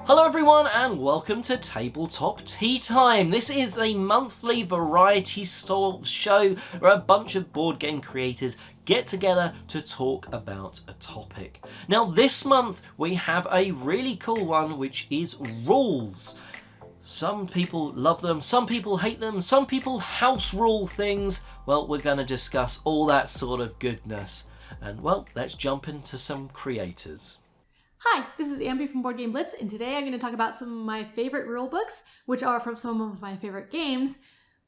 Hello everyone and welcome to Tabletop Tea Time. This is a monthly variety show where a bunch of board game creators get together to talk about a topic. Now this month we have a really cool one, which is rules. Some people love them, some people hate them, some people house rule things. Well, we're going to discuss all that sort of goodness. And well, let's jump into some creators. Hi, this is Ambie from BoardGameBlitz, and today I'm going to talk about some of my favorite rule books, which are from some of my favorite games,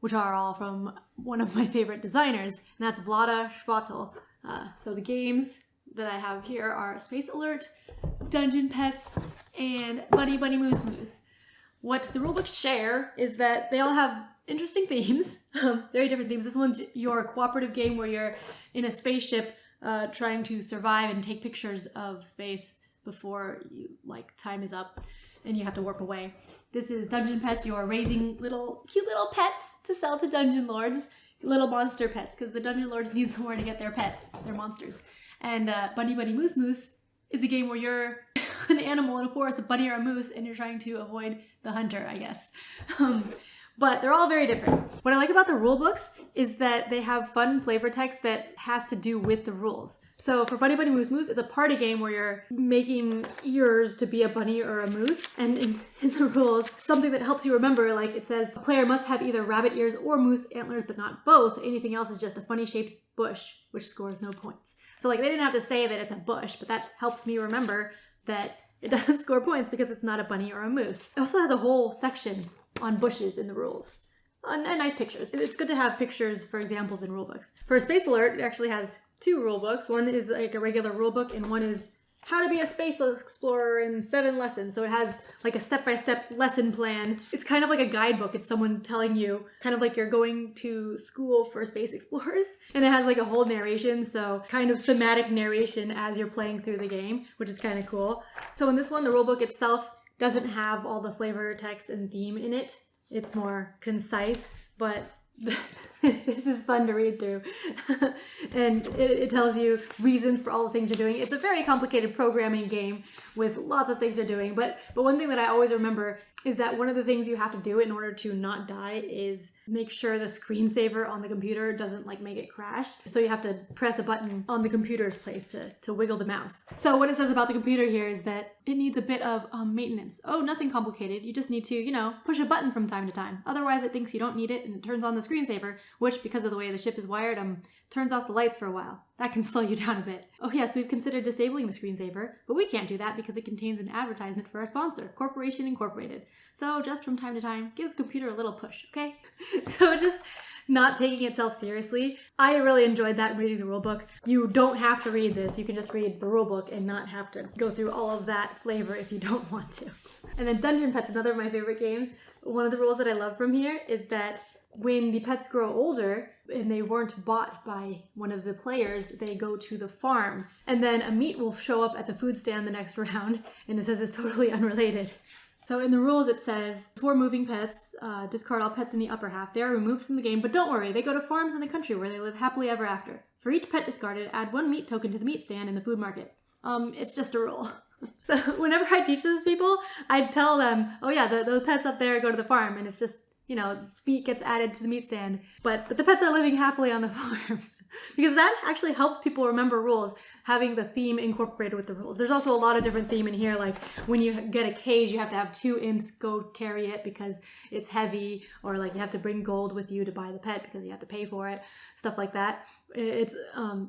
which are all from one of my favorite designers, and that's Vlaada Chvátil. So the games that I have here are Space Alert, Dungeon Pets, and Bunny Bunny Moose Moose. What the rulebooks share is that they all have interesting themes, very different themes. This one's your cooperative game where you're in a spaceship trying to survive and take pictures of space before time is up and you have to warp away. This is Dungeon Pets. You are raising cute little pets to sell to dungeon lords, little monster pets, because the dungeon lords need somewhere to get their pets, their monsters. And Bunny Bunny Moose Moose is a game where you're an animal in a forest, a bunny or a moose, and you're trying to avoid the hunter, I guess. But they're all very different. What I like about the rule books is that they have fun flavor text that has to do with the rules. So for Bunny Bunny Moose Moose, it's a party game where you're making ears to be a bunny or a moose. And in the rules, something that helps you remember, like it says, a player must have either rabbit ears or moose antlers, but not both. Anything else is just a funny shaped bush, which scores no points. So they didn't have to say that it's a bush, but that helps me remember that it doesn't score points because it's not a bunny or a moose. It also has a whole section on bushes in the rules. And nice pictures. It's good to have pictures for examples in rulebooks. For Space Alert, it actually has two rulebooks. One is like a regular rulebook, and one is how to be a space explorer in 7 lessons. So it has like a step-by-step lesson plan. It's kind of like a guidebook. It's someone telling you, kind of like you're going to school for space explorers. And it has like a whole narration, so kind of thematic narration as you're playing through the game, which is kind of cool. So in this one, the rulebook itself doesn't have all the flavor text and theme in it. It's more concise, but this is fun to read through. And it tells you reasons for all the things you're doing. It's a very complicated programming game with lots of things you're doing. But one thing that I always remember is that one of the things you have to do in order to not die is make sure the screensaver on the computer doesn't make it crash. So you have to press a button on the computer's place to wiggle the mouse. So what it says about the computer here is that it needs a bit of maintenance. Oh, nothing complicated. You just need to, push a button from time to time. Otherwise it thinks you don't need it and it turns on the screensaver, which because of the way the ship is wired, turns off the lights for a while. That can slow you down a bit. Oh yes, we've considered disabling the screensaver, but we can't do that because it contains an advertisement for our sponsor, Corporation Incorporated. So just from time to time, give the computer a little push, okay? So just not taking itself seriously. I really enjoyed that reading the rulebook. You don't have to read this. You can just read the rulebook and not have to go through all of that flavor if you don't want to. And then Dungeon Pets, another of my favorite games. One of the rules that I love from here is that when the pets grow older and they weren't bought by one of the players, they go to the farm. And then a meat will show up at the food stand the next round, and it says it's totally unrelated. So in the rules it says, before moving pets, discard all pets in the upper half. They are removed from the game, but don't worry, they go to farms in the country where they live happily ever after. For each pet discarded, add 1 meat token to the meat stand in the food market. It's just a rule. So whenever I teach this to people, I tell them, oh yeah, the pets up there go to the farm, and it's just, meat gets added to the meat stand. But the pets are living happily on the farm. Because that actually helps people remember rules, having the theme incorporated with the rules. There's also a lot of different theme in here, like when you get a cage, you have to have 2 imps go carry it because it's heavy, or you have to bring gold with you to buy the pet because you have to pay for it, stuff like that. It's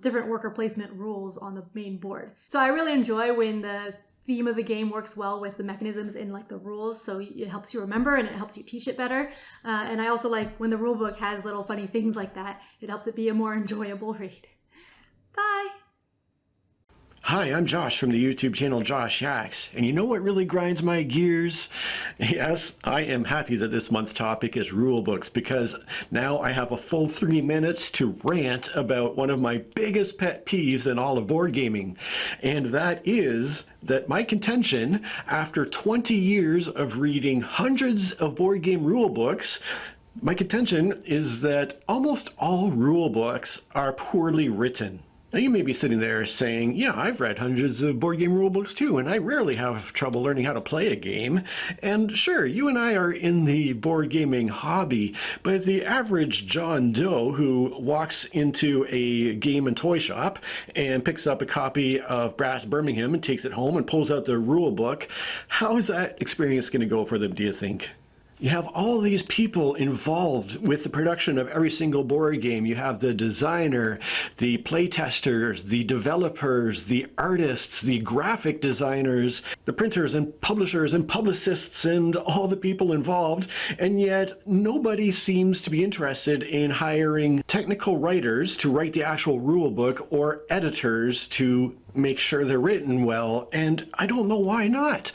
different worker placement rules on the main board. So I really enjoy when the theme of the game works well with the mechanisms in the rules, so it helps you remember and it helps you teach it better. And I also like when the rulebook has little funny things like that. It helps it be a more enjoyable read. Bye! Hi, I'm Josh from the YouTube channel Joshyaks, and you know what really grinds my gears? Yes, I am happy that this month's topic is rulebooks, because now I have a full 3 minutes to rant about one of my biggest pet peeves in all of board gaming, and that is that my contention, after 20 years of reading hundreds of board game rulebooks, my contention is that almost all rulebooks are poorly written. Now you may be sitting there saying, yeah, I've read hundreds of board game rule books too, and I rarely have trouble learning how to play a game. And sure, you and I are in the board gaming hobby, but the average John Doe who walks into a game and toy shop and picks up a copy of Brass Birmingham and takes it home and pulls out the rule book, how is that experience going to go for them, do you think? You have all these people involved with the production of every single board game. You have the designer, the playtesters, the developers, the artists, the graphic designers, the printers and publishers and publicists and all the people involved. And yet nobody seems to be interested in hiring technical writers to write the actual rule book or editors to make sure they're written well. And I don't know why not.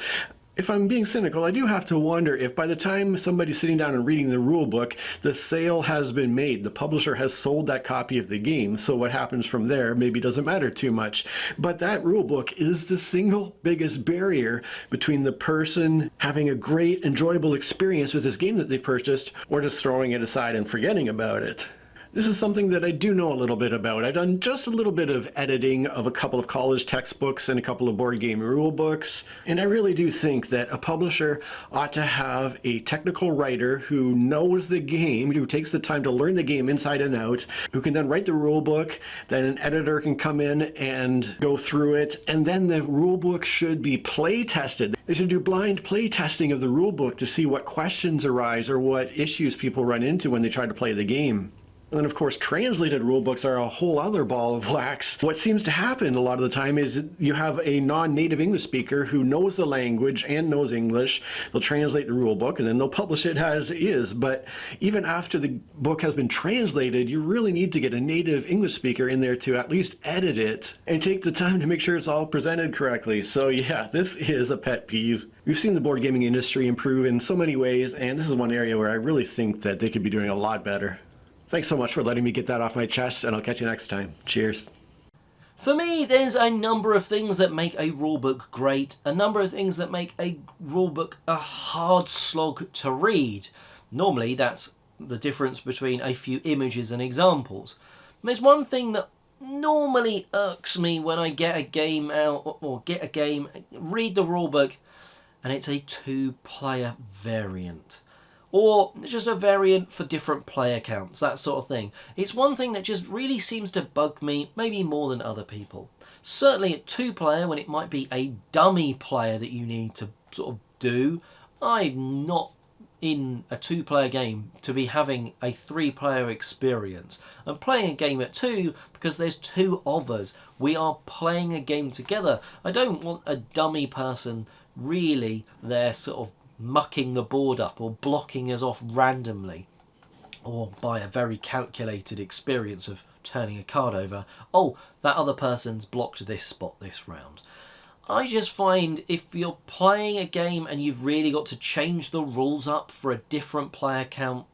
If I'm being cynical, I do have to wonder if by the time somebody's sitting down and reading the rule book, the sale has been made. The publisher has sold that copy of the game, so what happens from there maybe doesn't matter too much. But that rule book is the single biggest barrier between the person having a great, enjoyable experience with this game that they've purchased, or just throwing it aside and forgetting about it. This is something that I do know a little bit about. I've done just a little bit of editing of a couple of college textbooks and a couple of board game rule books. And I really do think that a publisher ought to have a technical writer who knows the game, who takes the time to learn the game inside and out, who can then write the rule book. Then an editor can come in and go through it. And then the rule book should be play tested. They should do blind play testing of the rule book to see what questions arise or what issues people run into when they try to play the game. And then, of course, translated rulebooks are a whole other ball of wax. What seems to happen a lot of the time is you have a non-native English speaker who knows the language and knows English. They'll translate the rulebook and then they'll publish it as is. But even after the book has been translated, you really need to get a native English speaker in there to at least edit it and take the time to make sure it's all presented correctly. So yeah, this is a pet peeve. We've seen the board gaming industry improve in so many ways, and this is one area where I really think that they could be doing a lot better. Thanks so much for letting me get that off my chest, and I'll catch you next time. Cheers. For me, there's a number of things that make a rulebook great, a number of things that make a rulebook a hard slog to read. Normally, that's the difference between a few images and examples. There's one thing that normally irks me when I get a game out, or get a game, read the rulebook, and it's a two-player variant. Or just a variant for different player counts, that sort of thing. It's one thing that just really seems to bug me, maybe more than other people. Certainly a two-player, when it might be a dummy player that you need to sort of do. I'm not in a two-player game to be having a three-player experience. I'm playing a game at two because there's two of us. We are playing a game together. I don't want a dummy person really there sort of mucking the board up or blocking us off randomly, or by a very calculated experience of turning a card over. Oh, that other person's blocked this spot this round. I just find if you're playing a game and you've really got to change the rules up for a different player count,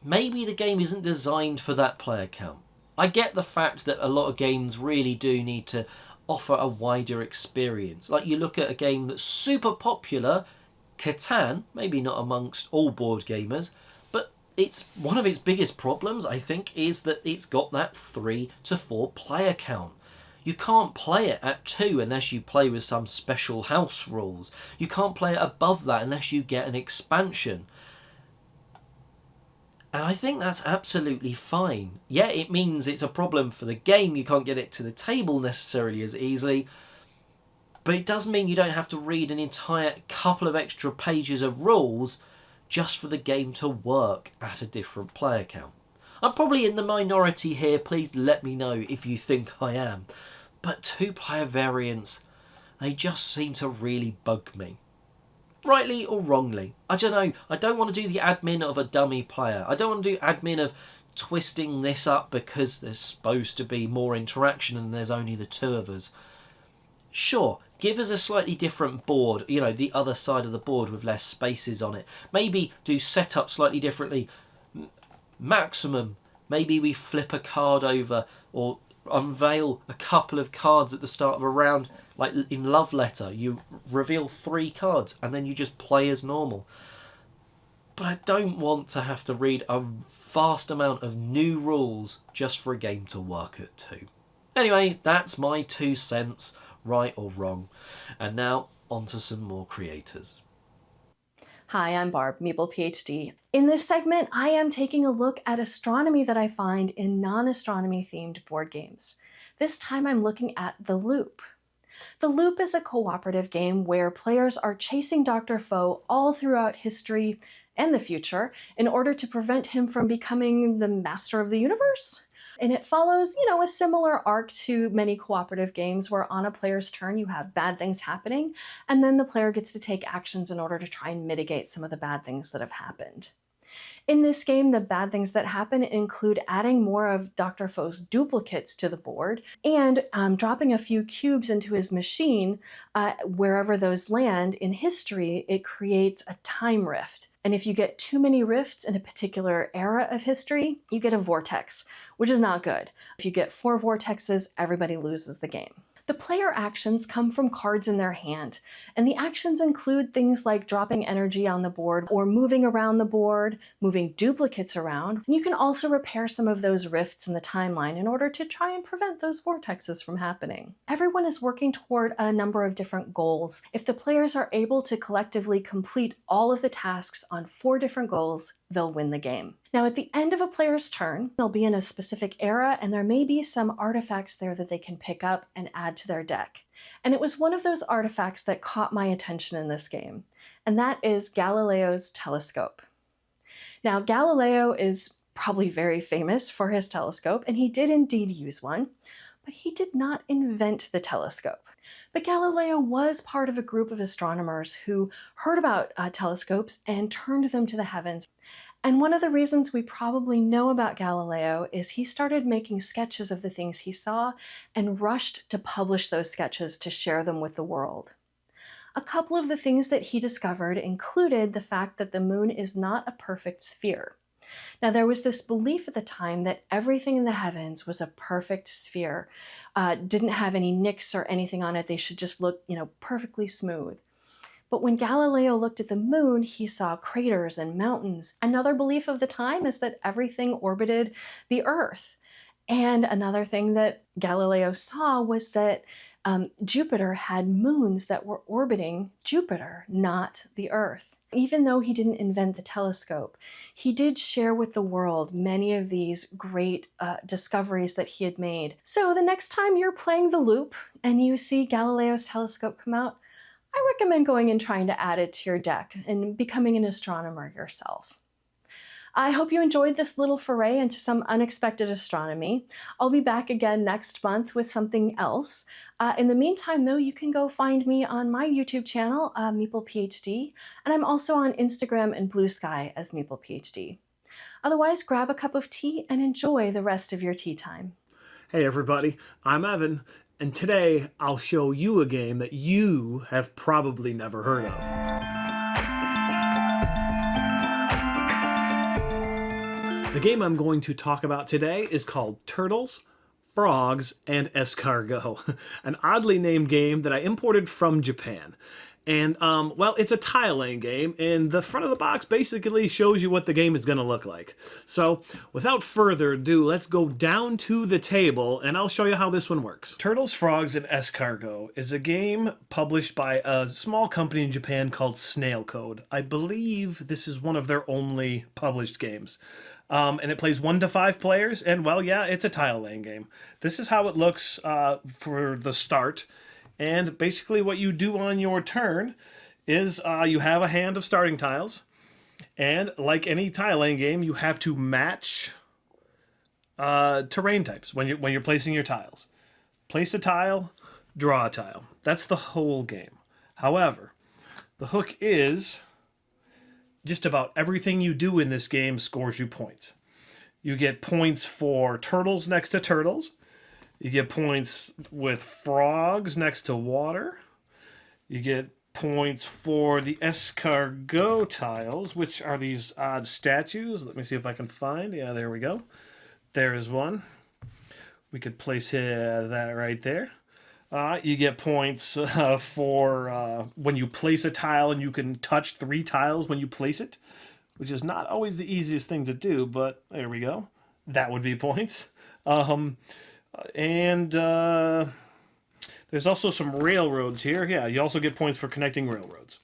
maybe the game isn't designed for that player count. I get the fact that a lot of games really do need to offer a wider experience. Like you look at a game that's super popular, Catan, maybe not amongst all board gamers, but it's one of its biggest problems, I think, is that it's got that 3 to 4 player count. You can't play it at 2 unless you play with some special house rules. You can't play it above that unless you get an expansion. And I think that's absolutely fine. Yeah, it means it's a problem for the game. You can't get it to the table necessarily as easily. But it does mean you don't have to read an entire couple of extra pages of rules just for the game to work at a different player count. I'm probably in the minority here. Please let me know if you think I am. But two-player variants, they just seem to really bug me. Rightly or wrongly. I don't know. I don't want to do the admin of a dummy player. I don't want to do admin of twisting this up because there's supposed to be more interaction and there's only the two of us. Sure, give us a slightly different board, you know, the other side of the board with less spaces on it. Maybe do setup slightly differently. Maximum, maybe we flip a card over or unveil a couple of cards at the start of a round. Like in Love Letter, you reveal 3 cards and then you just play as normal. but I don't want to have to read a vast amount of new rules just for a game to work at 2. Anyway, that's my 2 cents, right or wrong. And now, on to some more creators. Hi, I'm Barb, MeeplePhD. In this segment, I am taking a look at astronomy that I find in non-astronomy themed board games. This time I'm looking at The Loop. The Loop is a cooperative game where players are chasing Dr. Foe all throughout history and the future in order to prevent him from becoming the master of the universe. And it follows, a similar arc to many cooperative games where on a player's turn you have bad things happening, and then the player gets to take actions in order to try and mitigate some of the bad things that have happened. In this game, the bad things that happen include adding more of Dr. Foe's duplicates to the board and dropping a few cubes into his machine. Wherever those land in history, it creates a time rift. And if you get too many rifts in a particular era of history, you get a vortex, which is not good. If you get 4 vortexes, everybody loses the game. The player actions come from cards in their hand, and the actions include things like dropping energy on the board or moving around the board, moving duplicates around. And you can also repair some of those rifts in the timeline in order to try and prevent those vortexes from happening. Everyone is working toward a number of different goals. If the players are able to collectively complete all of the tasks on 4 different goals, they'll win the game. Now, at the end of a player's turn, they'll be in a specific era, and there may be some artifacts there that they can pick up and add to their deck. And it was one of those artifacts that caught my attention in this game, and that is Galileo's telescope. Now, Galileo is probably very famous for his telescope, and he did indeed use one, but he did not invent the telescope. But Galileo was part of a group of astronomers who heard about telescopes and turned them to the heavens. And one of the reasons we probably know about Galileo is he started making sketches of the things he saw and rushed to publish those sketches to share them with the world. A couple of the things that he discovered included the fact that the moon is not a perfect sphere. Now, there was this belief at the time that everything in the heavens was a perfect sphere, didn't have any nicks or anything on it. They should just look, perfectly smooth. But when Galileo looked at the moon, he saw craters and mountains. Another belief of the time is that everything orbited the Earth. And another thing that Galileo saw was that Jupiter had moons that were orbiting Jupiter, not the Earth. Even though he didn't invent the telescope, he did share with the world many of these great discoveries that he had made. So the next time you're playing The Loop and you see Galileo's telescope come out, I recommend going and trying to add it to your deck and becoming an astronomer yourself. I hope you enjoyed this little foray into some unexpected astronomy. I'll be back again next month with something else. In the meantime, though, you can go find me on my YouTube channel, MeeplePhD, and I'm also on Instagram and Blue Sky as MeeplePhD. Otherwise, grab a cup of tea and enjoy the rest of your tea time. Hey everybody, I'm Evan, and today I'll show you a game that you have probably never heard of. The game I'm going to talk about today is called Turtles, Frogs, and Escargot, an oddly named game that I imported from Japan. And, well, it's a tile-laying game, and the front of the box basically shows you what the game is going to look like. So, without further ado, let's go down to the table, and I'll show you how this one works. Turtles, Frogs, and Escargot is a game published by a small company in Japan called Snail Code. I believe this is one of their only published games. And it plays 1 to 5 players, and, well, yeah, it's a tile-laying game. This is how it looks for the start. And basically what you do on your turn is you have a hand of starting tiles. And like any tile-laying game, you have to match terrain types when you're placing your tiles. Place a tile, draw a tile. That's the whole game. However, the hook is just about everything you do in this game scores you points. You get points for turtles next to turtles. You get points with frogs next to water. You get points for the escargot tiles, which are these odd statues. Let me see if I can find. Yeah, there we go. There is one. We could place that right there. You get points for when you place a tile, and you can touch 3 tiles when you place it. which is not always the easiest thing to do, but there we go. That would be points. And there's also some railroads here. Yeah, you also get points for connecting railroads,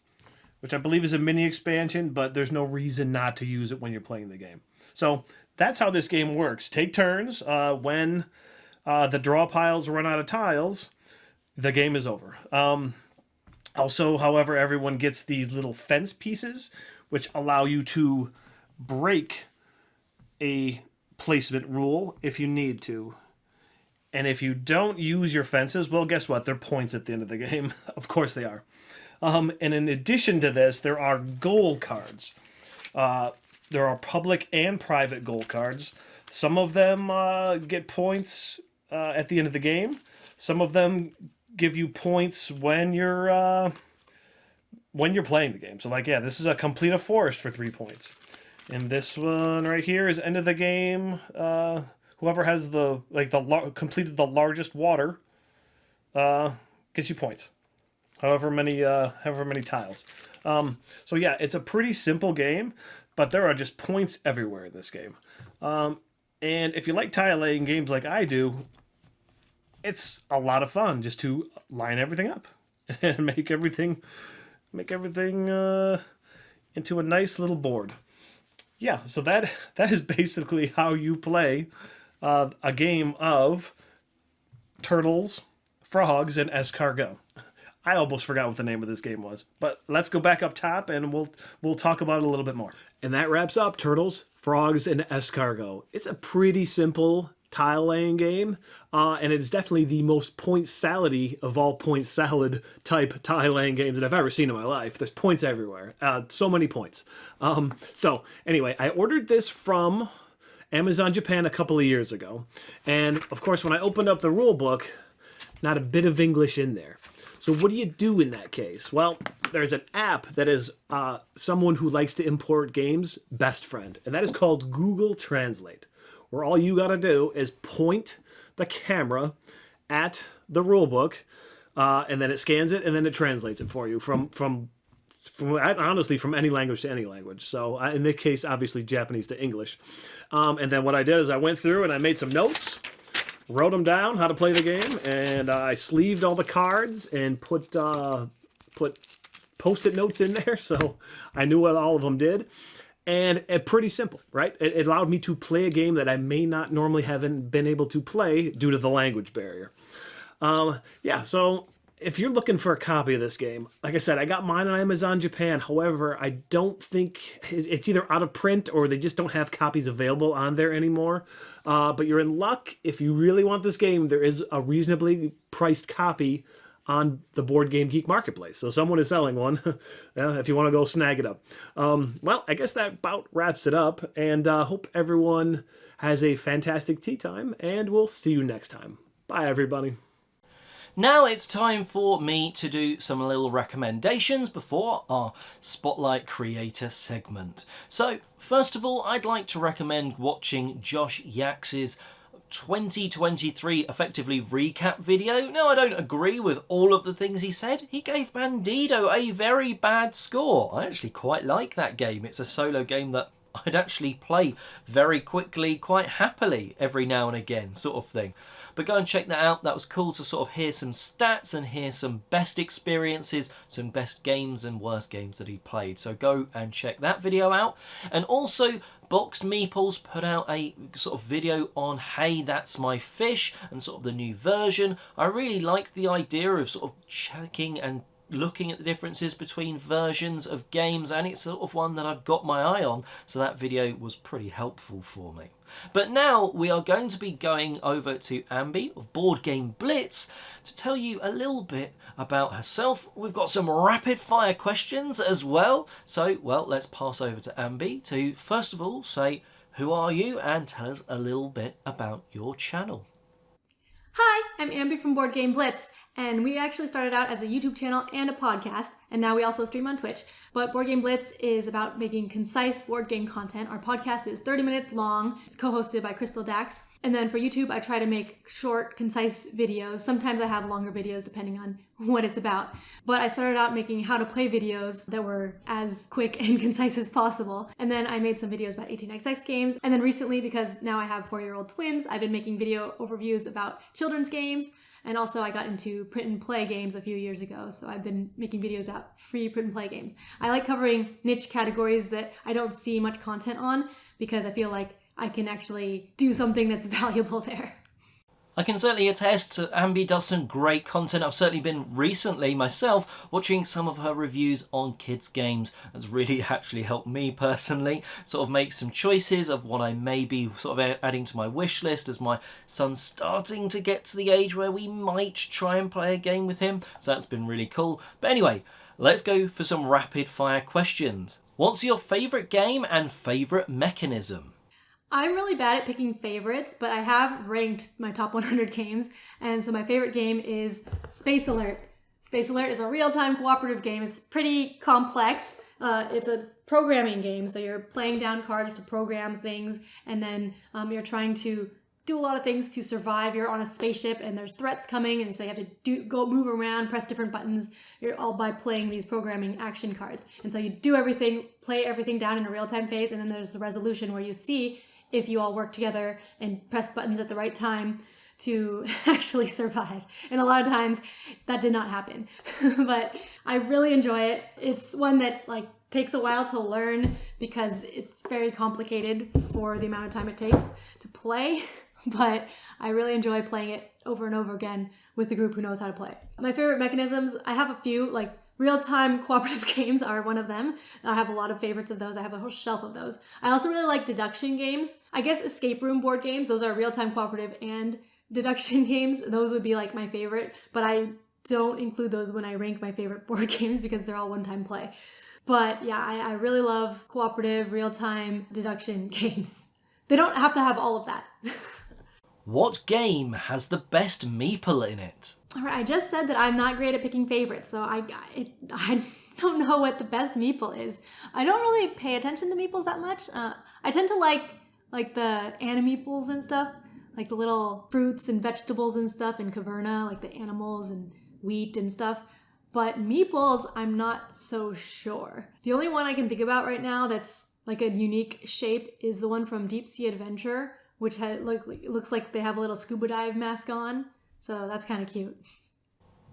which I believe is a mini expansion, but there's no reason not to use it when you're playing the game. So that's how this game works. Take turns. When the draw piles run out of tiles, the game is over. Also, however, everyone gets these little fence pieces, which allow you to break a placement rule if you need to. And if you don't use your fences, well, guess what? They're points at the end of the game. Of course they are. And in addition to this, there are goal cards. There are public and private goal cards. Some of them get points at the end of the game. Some of them give you points when you're playing the game. So, like, yeah, this is a complete a forest for 3 points. And this one right here is end of the game. Whoever has completed the largest water gets you points. However many tiles. So yeah, it's a pretty simple game, but there are just points everywhere in this game. And if you like tile laying games like I do, it's a lot of fun just to line everything up and make everything into a nice little board. Yeah, so that is basically how you play a game of Turtles, Frogs, and Escargot. I almost forgot what the name of this game was, but let's go back up top and we'll talk about it a little bit more. And that wraps up Turtles, Frogs, and Escargot. It's a pretty simple tile laying game, and it is definitely the most point salad-y of all point salad type tile laying games that I've ever seen in my life. There's points everywhere, so many points. So anyway, I ordered this from Amazon Japan a couple of years ago, and of course when I opened up the rule book, not a bit of English in there. So what do you do in that case? Well, there's an app that is someone who likes to import games' best friend, and that is called Google Translate, where all you gotta do is point the camera at the rulebook, and then it scans it, and then it translates it for you from honestly from any language to any language. So in this case, obviously Japanese to English. And then what I did is I went through and I made some notes, wrote them down how to play the game, and I sleeved all the cards and put post-it notes in there so I knew what all of them did. And pretty simple, right? It allowed me to play a game that I may not normally have been able to play due to the language barrier. Yeah, so if you're looking for a copy of this game, like I said, I got mine on Amazon Japan. However, I don't think it's either out of print or they just don't have copies available on there anymore. But you're in luck. If you really want this game, there is a reasonably priced copy on the Board Game Geek Marketplace. So someone is selling one if you want to go snag it up. Well, I guess that about wraps it up. And hope everyone has a fantastic tea time. And we'll see you next time. Bye, everybody. Now it's time for me to do some little recommendations before our Spotlight Creator segment. So, first of all, I'd like to recommend watching Josh Yaks's 2023 effectively recap video. Now, I don't agree with all of the things he said. He gave Bandido a very bad score. I actually quite like that game. It's a solo game that I'd actually play very quickly, quite happily every now and again, sort of thing. But go and check that out. That was cool to sort of hear some stats and hear some best experiences, some best games and worst games that he played. So go and check that video out. And also, Boxed Meeples put out a sort of video on Hey, That's My Fish and sort of the new version. I really like the idea of sort of checking and looking at the differences between versions of games, and it's sort of one that I've got my eye on, so that video was pretty helpful for me. But now we are going to be going over to Ambie of BoardGameBlitz to tell you a little bit about herself. We've got some rapid fire questions as well, so well, let's pass over to Ambie to first of all say who are you and tell us a little bit about your channel. Hi, I'm Ambie from BoardGameBlitz, and we actually started out as a YouTube channel and a podcast, and now we also stream on Twitch. But BoardGameBlitz is about making concise board game content. Our podcast is 30 minutes long. It's co-hosted by Crystal Dax, And then for YouTube, I try to make short, concise videos. Sometimes I have longer videos depending on what it's about. But I started out making how to play videos that were as quick and concise as possible. And then I made some videos about 18xx games. And then recently, because now I have 4-year-old twins, I've been making video overviews about children's games. And also I got into print and play games a few years ago. So I've been making videos about free print and play games. I like covering niche categories that I don't see much content on because I feel like I can actually do something that's valuable there. I can certainly attest to Ambie does some great content. I've certainly been recently myself watching some of her reviews on kids games. That's really actually helped me personally sort of make some choices of what I may be sort of adding to my wish list as my son's starting to get to the age where we might try and play a game with him. So that's been really cool. But anyway, let's go for some rapid fire questions. What's your favourite game and favourite mechanism? I'm really bad at picking favorites, but I have ranked my top 100 games, and so my favorite game is Space Alert. Space Alert is a real-time cooperative game. It's pretty complex. It's a programming game, so you're playing down cards to program things, and then you're trying to do a lot of things to survive. You're on a spaceship, and there's threats coming, and so you have to go move around, press different buttons. You're all by playing these programming action cards, and so you do everything, play everything down in a real-time phase, and then there's the resolution where you see if you all work together and press buttons at the right time to actually survive. And a lot of times that did not happen. But I really enjoy it. It's one that takes a while to learn because it's very complicated for the amount of time it takes to play. But I really enjoy playing it over and over again with a group who knows how to play. My favorite mechanisms, I have a few, real-time cooperative games are one of them. I have a lot of favorites of those. I have a whole shelf of those. I also really like deduction games. I guess escape room board games, those are real-time cooperative and deduction games. Those would be my favorite, but I don't include those when I rank my favorite board games because they're all one-time play. But yeah, I really love cooperative, real-time deduction games. They don't have to have all of that. What game has the best meeple in it? All right, I just said that I'm not great at picking favorites, so I don't know what the best meeple is. I don't really pay attention to meeples that much. I tend to like the animeeples and stuff, like the little fruits and vegetables and stuff in Caverna, like the animals and wheat and stuff. But meeples, I'm not so sure. The only one I can think about right now that's like a unique shape is the one from Deep Sea Adventure, which looks like they have a little scuba dive mask on. So that's kind of cute.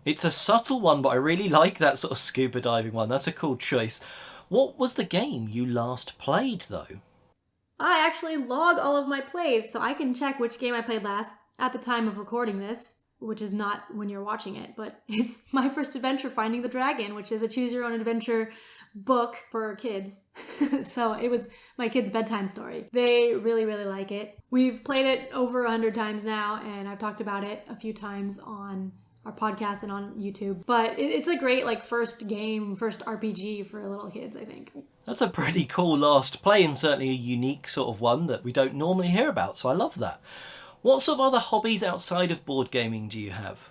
It's a subtle one, but I really like that sort of scuba diving one. That's a cool choice. What was the game you last played, though? I actually log all of my plays, so I can check which game I played last at the time of recording this, which is not when you're watching it, but it's my first adventure, Finding the Dragon, which is a choose-your-own-adventure book for kids. So it was my kids' bedtime story. They really, really like it. We've played it over 100 times now, and I've talked about it a few times on our podcast and on YouTube. But it's a great first game, first RPG for little kids, I think. That's a pretty cool last play, and certainly a unique sort of one that we don't normally hear about, so I love that. What sort of other hobbies outside of board gaming do you have?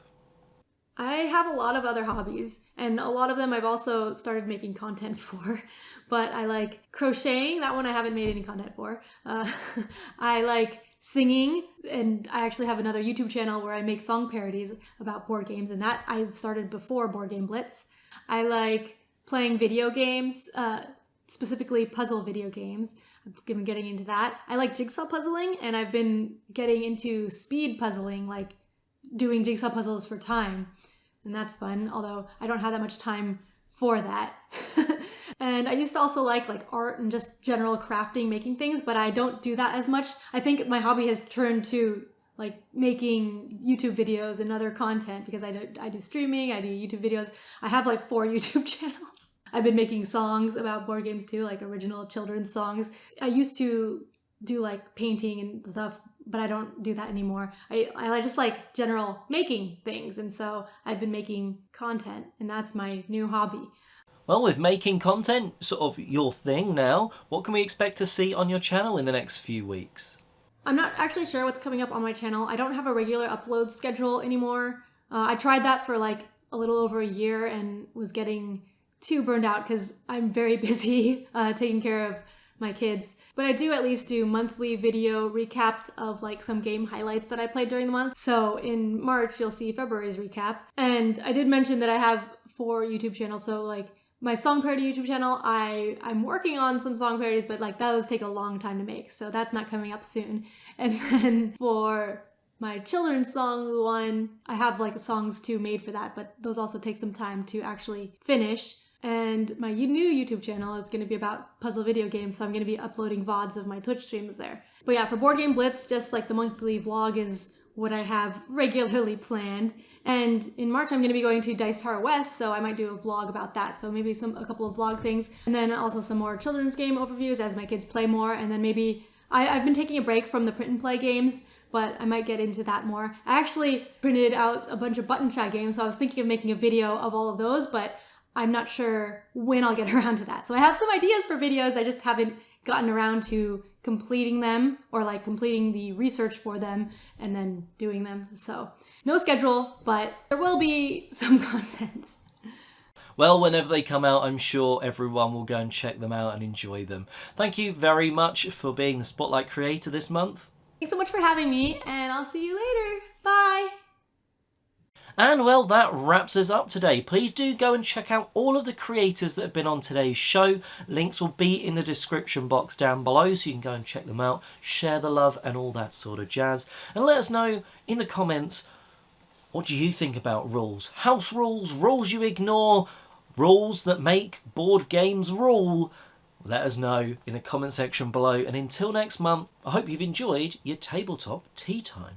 I have a lot of other hobbies, and a lot of them I've also started making content for. But I like crocheting. That one I haven't made any content for. I like singing, and I actually have another YouTube channel where I make song parodies about board games, and that I started before BoardGameBlitz. I like playing video games, specifically puzzle video games. I've been getting into that. I like jigsaw puzzling, and I've been getting into speed puzzling, like doing jigsaw puzzles for time. And that's fun, although I don't have that much time for that. And I used to also like art and just general crafting, making things, but I don't do that as much. I think my hobby has turned to making YouTube videos and other content because I do streaming, I do YouTube videos. I have 4 YouTube channels. I've been making songs about board games too, original children's songs. I used to do painting and stuff, but I don't do that anymore. I just like general making things, and so I've been making content, and that's my new hobby. Well, with making content sort of your thing now, what can we expect to see on your channel in the next few weeks? I'm not actually sure what's coming up on my channel. I don't have a regular upload schedule anymore. I tried that for a little over a year and was getting too burned out because I'm very busy taking care of my kids. But I do at least do monthly video recaps of like some game highlights that I played during the month. So in March, you'll see February's recap. And I did mention that I have 4 YouTube channels. So like my song parody YouTube channel, I'm working on some song parodies, but like those take a long time to make. So that's not coming up soon. And then for my children's song one, I have like songs too made for that, but those also take some time to actually finish. And my new YouTube channel is going to be about puzzle video games, so I'm going to be uploading VODs of my Twitch streams there. But yeah, for BoardGameBlitz, just like the monthly vlog is what I have regularly planned. And in March, I'm going to be going to Dice Tower West, so I might do a vlog about that. So maybe a couple of vlog things, and then also some more children's game overviews as my kids play more. And then maybe I've been taking a break from the print and play games, but I might get into that more. I actually printed out a bunch of button chat games, so I was thinking of making a video of all of those, but I'm not sure when I'll get around to that. So I have some ideas for videos, I just haven't gotten around to completing them or like completing the research for them and then doing them. So no schedule, but there will be some content. Well, whenever they come out, I'm sure everyone will go and check them out and enjoy them. Thank you very much for being the Spotlight Creator this month. Thanks so much for having me, and I'll see you later. Bye! And well, that wraps us up today. Please do go and check out all of the creators that have been on today's show. Links will be in the description box down below, so you can go and check them out, share the love and all that sort of jazz. And let us know in the comments, what do you think about rules? House rules, rules you ignore, rules that make board games rule. Let us know in the comment section below. And until next month, I hope you've enjoyed your tabletop tea time.